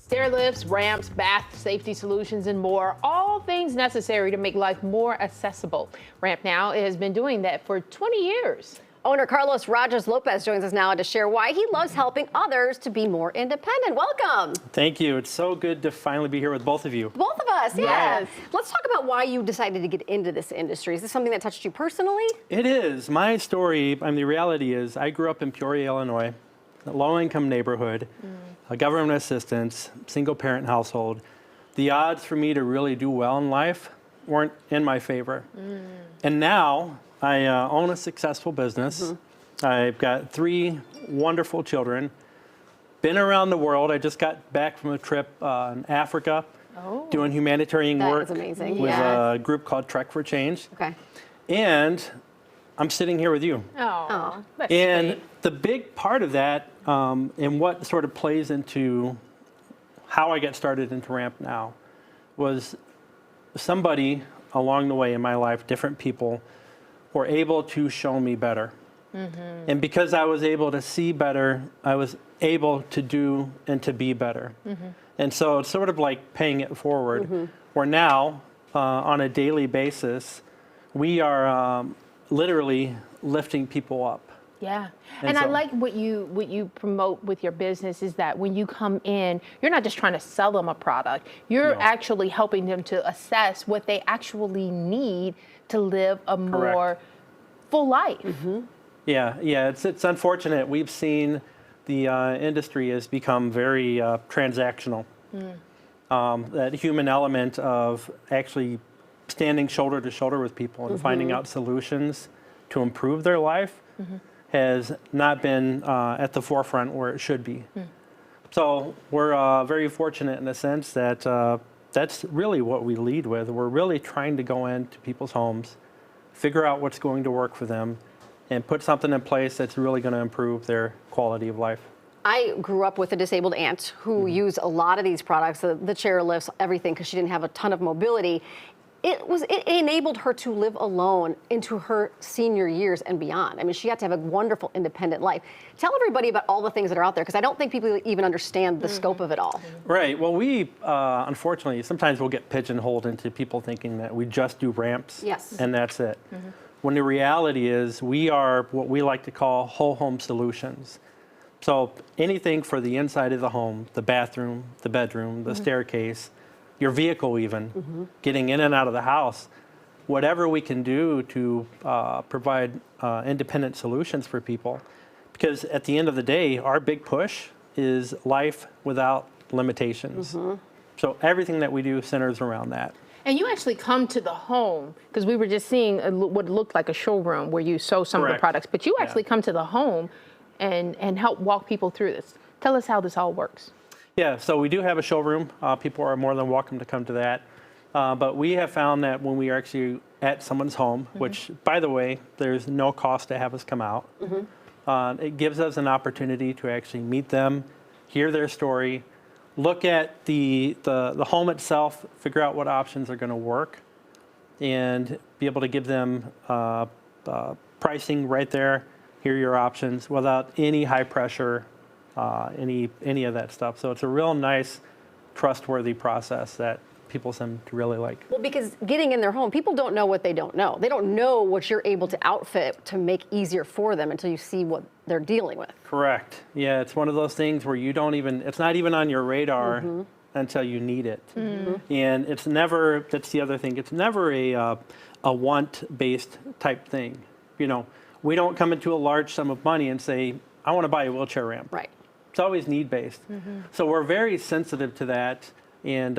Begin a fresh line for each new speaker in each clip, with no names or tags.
Stair lifts, ramps, bath safety solutions, and more. All things necessary to make life more accessible. Ramp Now has been doing that for 20 years.
Owner Carlos Rogers Lopez joins us now to share why he loves helping others to be more independent. Welcome.
Thank you. It's so good to finally be here with both of you.
Both of us, yes.
Yes.
Let's talk about why you decided to get into this industry. Is this something that touched you personally?
It is. My story, the reality is I grew up in Peoria, Illinois, a low-income neighborhood, a government assistance, single-parent household. The odds for me to really do well in life weren't in my favor. And now I own a successful business. I've got 3 wonderful children. Been around the world. I just got back from a trip in Africa doing humanitarian
That
work
is amazing.
with
Yeah.
a group called Trek for Change.
Okay.
And I'm sitting here with you.
Oh, that's
And
sweet.
the big part of that, and what sort of plays into how I got started into Ramp Now, was somebody along the way in my life, different people, were able to show me better. And because I was able to see better, I was able to do and to be better. And so it's sort of like paying it forward. Where now, on a daily basis, we are literally lifting people up.
Yeah,
And
and I
so-
like what you promote with your business is that when you come in, you're not just trying to sell them a product. You're
No.
actually helping them to assess what they actually need to live a more full life.
Yeah, it's unfortunate. We've seen the industry has become very transactional. That human element of actually standing shoulder to shoulder with people and finding out solutions to improve their life has not been at the forefront where it should be. So we're very fortunate in the sense that that's really what we lead with. We're really trying to go into people's homes, figure out what's going to work for them, and put something in place that's really going to improve their quality of life.
I grew up with a disabled aunt who used a lot of these products, the chair lifts, everything, because she didn't have a ton of mobility. It enabled her to live alone into her senior years and beyond. I mean, she had to have a wonderful independent life. Tell everybody about all the things that are out there, because I don't think people even understand the scope of it all.
Right. Well, we unfortunately sometimes we'll get pigeonholed into people thinking that we just do ramps.
Yes.
And that's it. When the reality is we are what we like to call whole home solutions. So anything for the inside of the home, the bathroom, the bedroom, the staircase, your vehicle even, getting in and out of the house, whatever we can do to provide independent solutions for people. Because at the end of the day, our big push is life without limitations. So everything that we do centers around that.
And you actually come to the home, because we were just seeing what looked like a showroom where you show some of the
Correct.
products, but you
Yeah.
actually come to the home and help walk people through this. Tell us how this all works.
Yeah, so we do have a showroom. People are more than welcome to come to that. But we have found that when we are actually at someone's home, which, by the way, there's no cost to have us come out, it gives us an opportunity to actually meet them, hear their story, look at the home itself, figure out what options are going to work, and be able to give them pricing right there, hear your options without any high pressure, any of that stuff. So it's a real nice, trustworthy process that people seem to really like.
Well, because getting in their home, people don't know what they don't know. They don't know what you're able to outfit to make easier for them until you see what they're dealing with.
Correct. Yeah, it's one of those things where you don't even, it's not even on your radar until you need it. And it's never, that's the other thing, it's never a want-based type thing. You know, we don't come into a large sum of money and say, I want to buy a wheelchair ramp.
Right.
It's always need-based. So we're very sensitive to that and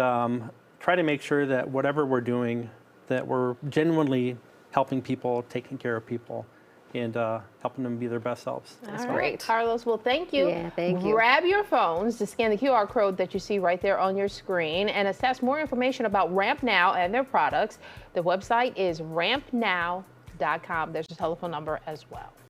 try to make sure that whatever we're doing, that we're genuinely helping people, taking care of people, and helping them be their best selves.
All right,
great.
Carlos. Well, thank you.
Yeah, thank you.
Grab your phones to scan the QR code that you see right there on your screen and access more information about Ramp Now and their products. The website is rampnow.com. There's a telephone number as well.